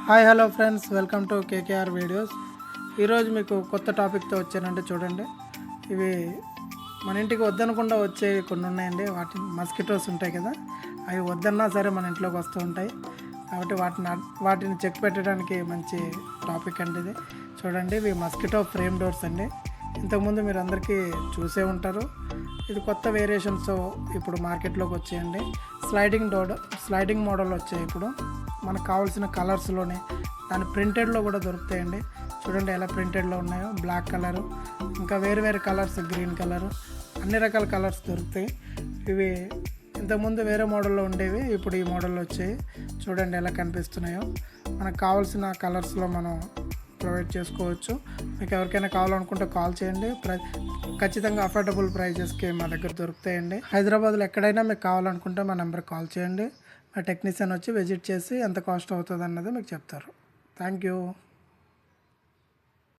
Hi hello friends, welcome to KKR videos. ఈరోజు మీకు కొత్త టాపిక్తో వచ్చానంటే చూడండి. ఇవి మన ఇంటికి వద్దనకుండా వచ్చే కొన్ని ఉన్నాయండి. మస్కిటోస్ ఉంటాయి కదా, అవి వద్దన్నా సరే మన ఇంట్లోకి వస్తూ ఉంటాయి. కాబట్టి వాటిని చెక్ పెట్టడానికి మంచి టాపిక్ అండి ఇది. చూడండి, ఇవి మస్కిటో ఫ్రేమ్ డోర్స్ అండి. ఇంతకుముందు మీరు అందరికీ చూసే ఉంటారు. ఇది కొత్త వేరియేషన్స్ ఇప్పుడు మార్కెట్లోకి వచ్చాయండి. స్లైడింగ్ మోడల్ వచ్చాయి. ఇప్పుడు మనకు కావాల్సిన కలర్స్లోనే దాని ప్రింటెడ్లో కూడా దొరుకుతాయండి. చూడండి ఎలా ప్రింటెడ్లో ఉన్నాయో, బ్లాక్ కలరు, ఇంకా వేరు వేరు కలర్స్, గ్రీన్ కలరు, అన్ని రకాల కలర్స్ దొరుకుతాయి. ఇవి ఇంతకుముందు వేరే మోడల్లో ఉండేవి, ఇప్పుడు ఈ మోడల్లో వచ్చాయి. చూడండి ఎలా కనిపిస్తున్నాయో. మనకు కావాల్సిన కలర్స్లో మనం ప్రొవైడ్ చేసుకోవచ్చు. మీకు ఎవరికైనా కావాలనుకుంటే కాల్ చేయండి. ఖచ్చితంగా అఫోర్డబుల్ ప్రైజెస్కి మా దగ్గర దొరుకుతాయండి. హైదరాబాద్లో ఎక్కడైనా మీకు కావాలనుకుంటే మా నెంబర్కి కాల్ చేయండి. మా టెక్నీషియన్ వచ్చి విజిట్ చేసి ఎంత కాస్ట్ అవుతుంది అన్నది మీకు చెప్తారు. Thank you.